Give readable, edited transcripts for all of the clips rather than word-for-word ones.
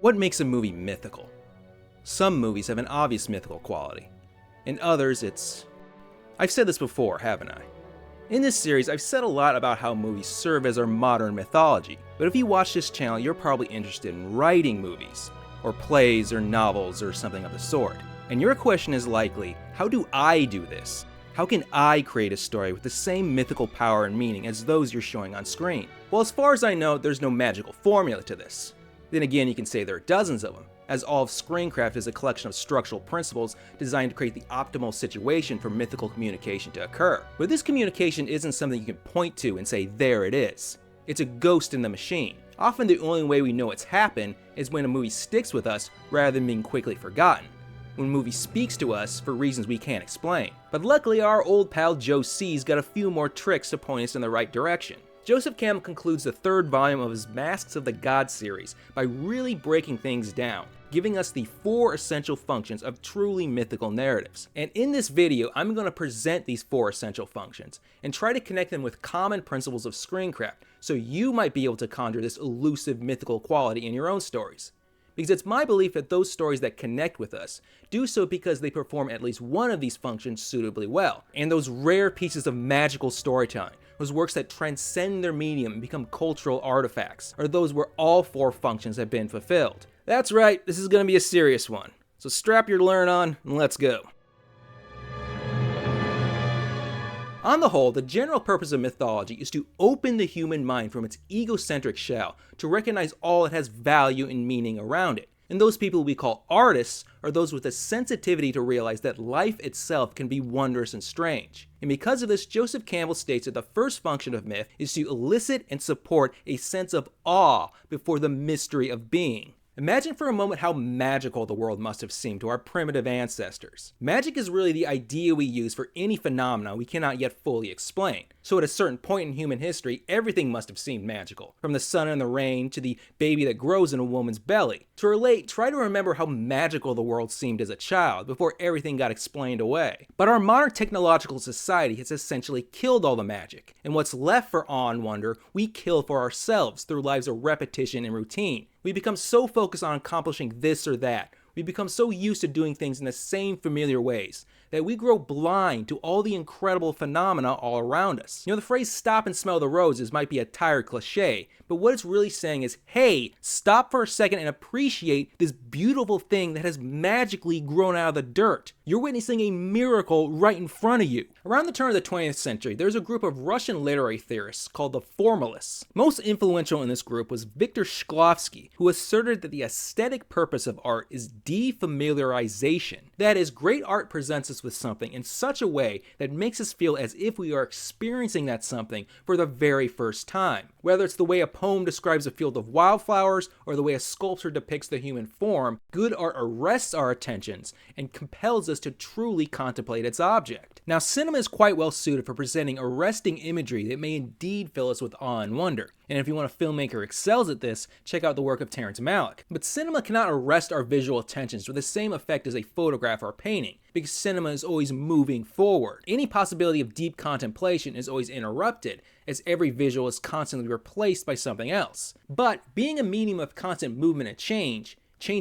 What makes a movie mythical? Some movies have an obvious mythical quality. In others, I've said this before, haven't I? In this series, I've said a lot about how movies serve as our modern mythology, but if you watch this channel, you're probably interested in writing movies, or plays, or novels, or something of the sort. And your question is likely, how do I do this? How can I create a story with the same mythical power and meaning as those you're showing on screen? Well, as far as I know, there's no magical formula to this. Then again, you can say there are dozens of them, as all of screencraft is a collection of structural principles designed to create the optimal situation for mythical communication to occur. But this communication isn't something you can point to and say, there it is. It's a ghost in the machine. Often the only way we know it's happened is when a movie sticks with us rather than being quickly forgotten. When a movie speaks to us for reasons we can't explain. But luckily our old pal Joe C's got a few more tricks to point us in the right direction. Joseph Campbell concludes the third volume of his Masks of the Gods series by really breaking things down, giving us the 4 essential functions of truly mythical narratives. And in this video, I'm going to present these 4 essential functions and try to connect them with common principles of screencraft, so you might be able to conjure this elusive mythical quality in your own stories. Because it's my belief that those stories that connect with us do so because they perform at least one of these functions suitably well. And those rare pieces of magical storytelling, those works that transcend their medium and become cultural artifacts, are those where all 4 functions have been fulfilled. That's right, this is going to be a serious one. So strap your learn on and let's go. On the whole, the general purpose of mythology is to open the human mind from its egocentric shell to recognize all that has value and meaning around it. And those people we call artists are those with a sensitivity to realize that life itself can be wondrous and strange. And because of this, Joseph Campbell states that the first function of myth is to elicit and support a sense of awe before the mystery of being. Imagine for a moment how magical the world must have seemed to our primitive ancestors. Magic is really the idea we use for any phenomena we cannot yet fully explain. So at a certain point in human history, everything must have seemed magical. From the sun and the rain to the baby that grows in a woman's belly. To relate, try to remember how magical the world seemed as a child before everything got explained away. But our modern technological society has essentially killed all the magic. And what's left for awe and wonder, we kill for ourselves through lives of repetition and routine. We become so focused on accomplishing this or that. We become so used to doing things in the same familiar ways that we grow blind to all the incredible phenomena all around us. You know, the phrase stop and smell the roses might be a tired cliche, but what it's really saying is, hey, stop for a second and appreciate this beautiful thing that has magically grown out of the dirt. You're witnessing a miracle right in front of you. Around the turn of the 20th century, there's a group of Russian literary theorists called the Formalists. Most influential in this group was Viktor Shklovsky, who asserted that the aesthetic purpose of art is defamiliarization. That is, great art presents us with something in such a way that makes us feel as if we are experiencing that something for the very first time. Whether it's the way a poem describes a field of wildflowers or the way a sculpture depicts the human form, good art arrests our attentions and compels us to truly contemplate its object. Now, cinema is quite well suited for presenting arresting imagery that may indeed fill us with awe and wonder. And if you want a filmmaker who excels at this, check out the work of Terrence Malick. But cinema cannot arrest our visual attentions with the same effect as a photograph or painting, because cinema is always moving forward. Any possibility of deep contemplation is always interrupted, as every visual is constantly replaced by something else. But being a medium of constant movement and change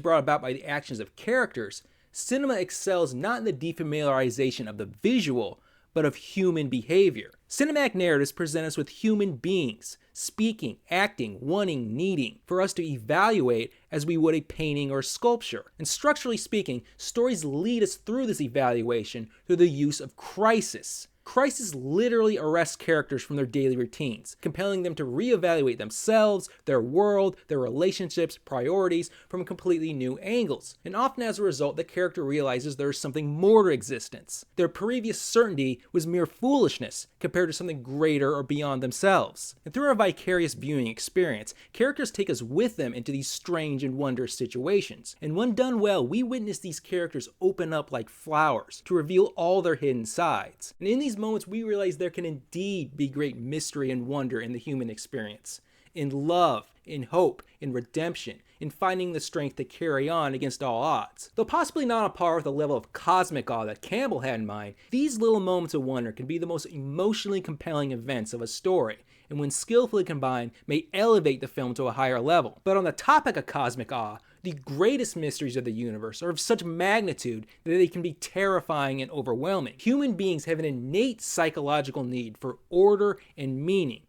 brought about by the actions of characters, cinema excels not in the defamiliarization of the visual, but of human behavior. Cinematic narratives present us with human beings, speaking, acting, wanting, needing, for us to evaluate as we would a painting or sculpture. And structurally speaking, stories lead us through this evaluation through the use of crisis. Crisis literally arrests characters from their daily routines, compelling them to reevaluate themselves, their world, their relationships, priorities from completely new angles. And often as a result, the character realizes there is something more to existence. Their previous certainty was mere foolishness compared to something greater or beyond themselves. And through our vicarious viewing experience, characters take us with them into these strange and wondrous situations. And when done well, we witness these characters open up like flowers to reveal all their hidden sides. And in these moments, we realize there can indeed be great mystery and wonder in the human experience. In love, in hope, in redemption, in finding the strength to carry on against all odds. Though possibly not on par with the level of cosmic awe that Campbell had in mind, these little moments of wonder can be the most emotionally compelling events of a story, and when skillfully combined, may elevate the film to a higher level. But on the topic of cosmic awe, The greatest mysteries of the universe are of such magnitude that they can be terrifying and overwhelming. Human beings have an innate psychological need for order and meaning.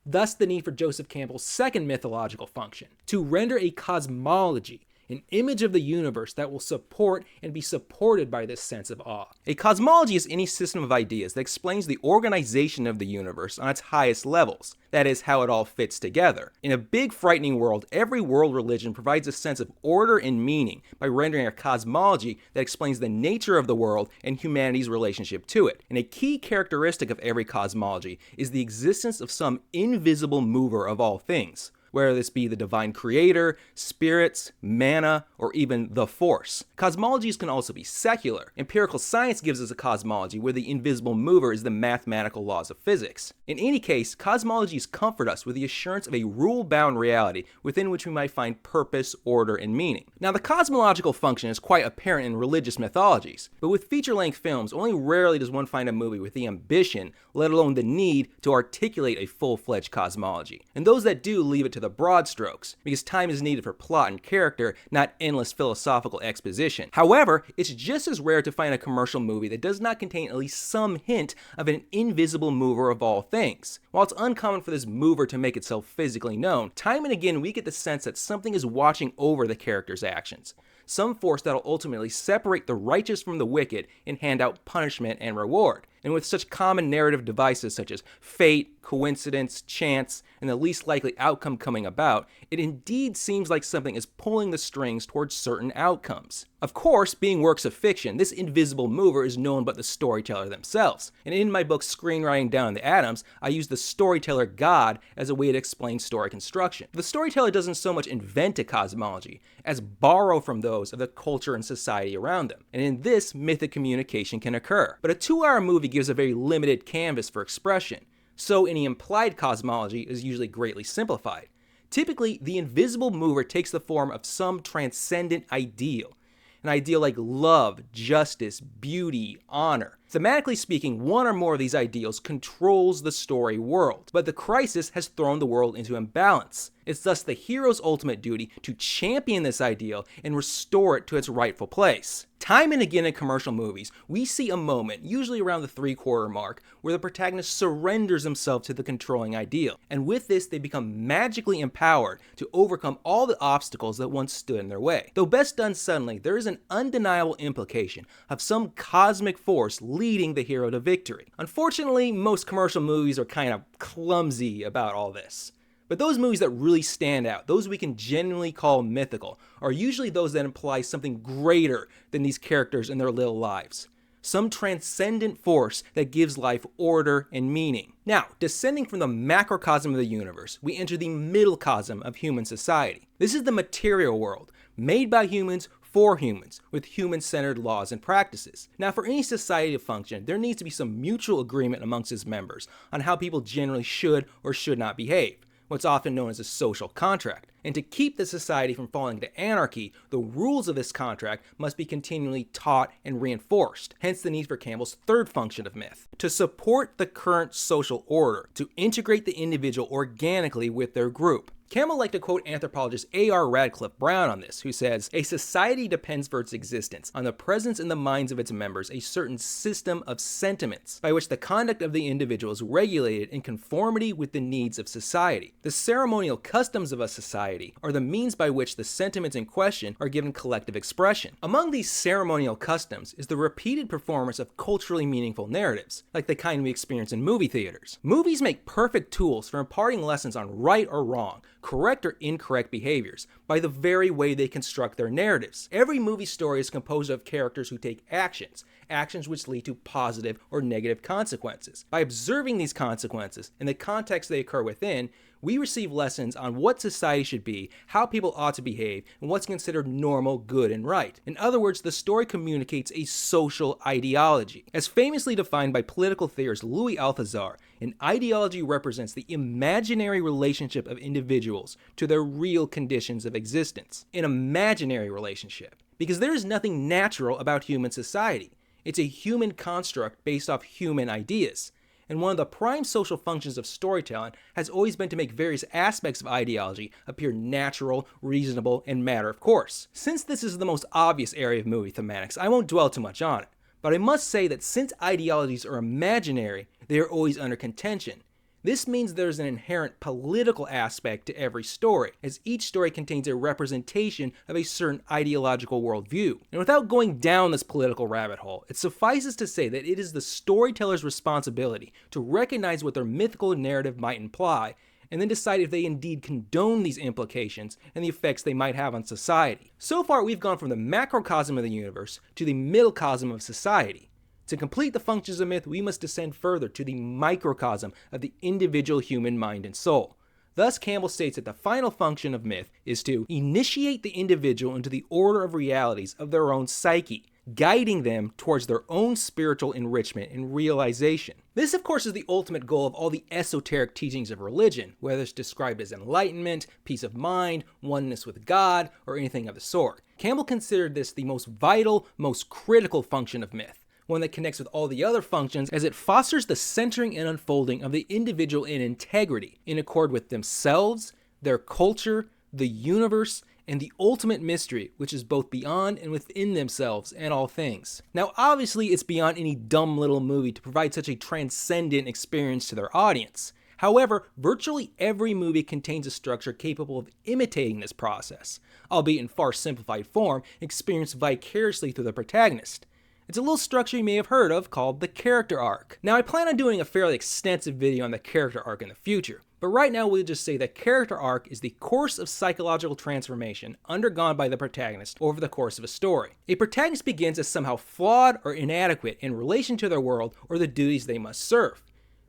Thus the need for Joseph Campbell's second mythological function, to render a cosmology, an image of the universe that will support and be supported by this sense of awe. A cosmology is any system of ideas that explains the organization of the universe on its highest levels. That is, how it all fits together. In a big, frightening world, every world religion provides a sense of order and meaning by rendering a cosmology that explains the nature of the world and humanity's relationship to it. And a key characteristic of every cosmology is the existence of some invisible mover of all things, whether this be the divine creator, spirits, mana, or even the force. Cosmologies can also be secular. Empirical science gives us a cosmology where the invisible mover is the mathematical laws of physics. In any case, cosmologies comfort us with the assurance of a rule-bound reality within which we might find purpose, order, and meaning. Now, the cosmological function is quite apparent in religious mythologies, but with feature-length films, only rarely does one find a movie with the ambition, let alone the need, to articulate a full-fledged cosmology. And those that do leave it to the broad strokes, because time is needed for plot and character, not endless philosophical exposition. However, it's just as rare to find a commercial movie that does not contain at least some hint of an invisible mover of all things. While it's uncommon for this mover to make itself physically known, time and again we get the sense that something is watching over the character's actions. Some force that'll ultimately separate the righteous from the wicked and hand out punishment and reward. And with such common narrative devices such as fate, coincidence, chance, and the least likely outcome coming about, it indeed seems like something is pulling the strings towards certain outcomes. Of course, being works of fiction, this invisible mover is known but the storyteller themselves. And in my book Screenwriting Down in the Atoms, I use the storyteller god as a way to explain story construction. The storyteller doesn't so much invent a cosmology as borrow from those of the culture and society around them. And in this, mythic communication can occur. But a 2-hour movie gives a very limited canvas for expression, so any implied cosmology is usually greatly simplified. Typically, the invisible mover takes the form of some transcendent ideal. An ideal like love, justice, beauty, honor. Thematically speaking, one or more of these ideals controls the story world, but the crisis has thrown the world into imbalance. It's thus the hero's ultimate duty to champion this ideal and restore it to its rightful place. Time and again in commercial movies, we see a moment, usually around the 3/4 mark, where the protagonist surrenders himself to the controlling ideal, and with this they become magically empowered to overcome all the obstacles that once stood in their way. Though best done suddenly, there is an undeniable implication of some cosmic force leading the hero to victory. Unfortunately, most commercial movies are kind of clumsy about all this. But those movies that really stand out, those we can genuinely call mythical, are usually those that imply something greater than these characters in their little lives. Some transcendent force that gives life order and meaning. Now, descending from the macrocosm of the universe, we enter the middlecosm of human society. This is the material world, made by humans for humans, with human-centered laws and practices. Now, for any society to function, there needs to be some mutual agreement amongst its members on how people generally should or should not behave, what's often known as a social contract. And to keep the society from falling into anarchy, the rules of this contract must be continually taught and reinforced, hence the need for Campbell's third function of myth, to support the current social order, to integrate the individual organically with their group. Campbell liked to quote anthropologist A.R. Radcliffe Brown on this, who says, "A society depends for its existence on the presence in the minds of its members a certain system of sentiments by which the conduct of the individual is regulated in conformity with the needs of society. The ceremonial customs of a society are the means by which the sentiments in question are given collective expression. Among these ceremonial customs is the repeated performance of culturally meaningful narratives, like the kind we experience in movie theaters. Movies make perfect tools for imparting lessons on right or wrong, correct or incorrect behaviors, by the very way they construct their narratives. Every movie story is composed of characters who take actions which lead to positive or negative consequences. By observing these consequences in the context they occur within, we receive lessons on what society should be, how people ought to behave, and what's considered normal, good, and right. In other words, the story communicates a social ideology. As famously defined by political theorist Louis Althusser, an ideology represents the imaginary relationship of individuals to their real conditions of existence. An imaginary relationship. Because there is nothing natural about human society. It's a human construct based off human ideas. and one of the prime social functions of storytelling has always been to make various aspects of ideology appear natural, reasonable, and matter of course. Since this is the most obvious area of movie thematics, I won't dwell too much on it, but I must say that since ideologies are imaginary, they are always under contention. This means there's an inherent political aspect to every story, as each story contains a representation of a certain ideological worldview. And without going down this political rabbit hole, it suffices to say that it is the storyteller's responsibility to recognize what their mythical narrative might imply, and then decide if they indeed condone these implications and the effects they might have on society. So far, we've gone from the macrocosm of the universe to the microcosm of society. To complete the functions of myth, we must descend further to the microcosm of the individual human mind and soul. Thus, Campbell states that the final function of myth is to initiate the individual into the order of realities of their own psyche, guiding them towards their own spiritual enrichment and realization. This, of course, is the ultimate goal of all the esoteric teachings of religion, whether it's described as enlightenment, peace of mind, oneness with God, or anything of the sort. Campbell considered this the most vital, most critical function of myth, one that connects with all the other functions as it fosters the centering and unfolding of the individual in integrity, in accord with themselves, their culture, the universe, and the ultimate mystery, which is both beyond and within themselves and all things. Now, obviously, it's beyond any dumb little movie to provide such a transcendent experience to their audience. However, virtually every movie contains a structure capable of imitating this process, albeit in far simplified form, experienced vicariously through the protagonist. It's a little structure you may have heard of called the character arc. Now, I plan on doing a fairly extensive video on the character arc in the future, but right now we'll just say that character arc is the course of psychological transformation undergone by the protagonist over the course of a story. A protagonist begins as somehow flawed or inadequate in relation to their world or the duties they must serve.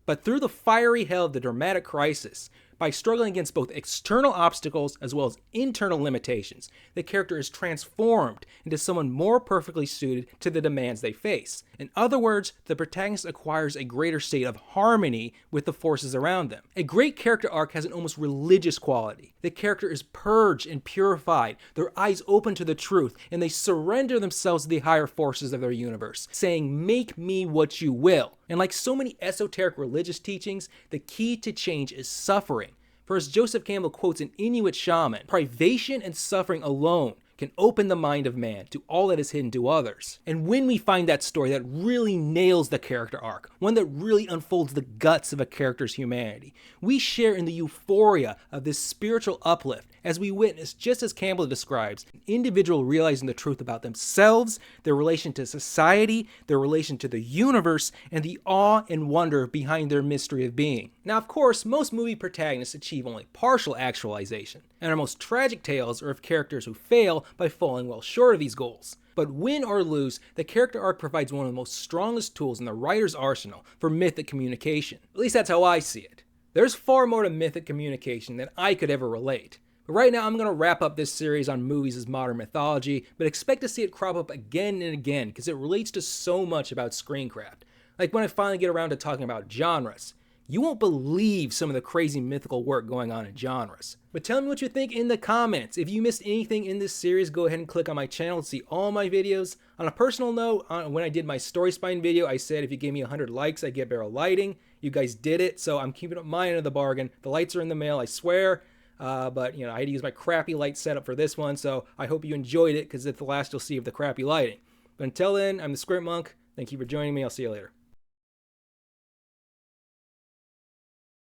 But through the fiery hell of the dramatic crisis, by struggling against both external obstacles as well as internal limitations, the character is transformed into someone more perfectly suited to the demands they face. In other words, the protagonist acquires a greater state of harmony with the forces around them. A great character arc has an almost religious quality. The character is purged and purified, their eyes open to the truth, and they surrender themselves to the higher forces of their universe, saying, "Make me what you will." And like so many esoteric religious teachings, the key to change is suffering. For as Joseph Campbell quotes an Inuit shaman, privation and suffering alone can open the mind of man to all that is hidden to others. And when we find that story that really nails the character arc, one that really unfolds the guts of a character's humanity, we share in the euphoria of this spiritual uplift as we witness, just as Campbell describes, an individual realizing the truth about themselves, their relation to society, their relation to the universe, and the awe and wonder behind their mystery of being. Now, of course, most movie protagonists achieve only partial actualization, and our most tragic tales are of characters who fail by falling well short of these goals. But win or lose, the character arc provides one of the most strongest tools in the writer's arsenal for mythic communication. At least that's how I see it. There's far more to mythic communication than I could ever relate. But right now I'm going to wrap up this series on movies as modern mythology, but expect to see it crop up again and again because it relates to so much about screencraft. Like when I finally get around to talking about genres. You won't believe some of the crazy mythical work going on in genres. But tell me what you think in the comments. If you missed anything in this series, go ahead and click on my channel to see all my videos. On a personal note, when I did my story spine video, I said if you gave me 100 likes, I'd get better lighting. You guys did it, so I'm keeping up my end of the bargain. The lights are in the mail, I swear. But I had to use my crappy light setup for this one, so I hope you enjoyed it, because it's the last you'll see of the crappy lighting. But until then, I'm the Script Monk. Thank you for joining me. I'll see you later.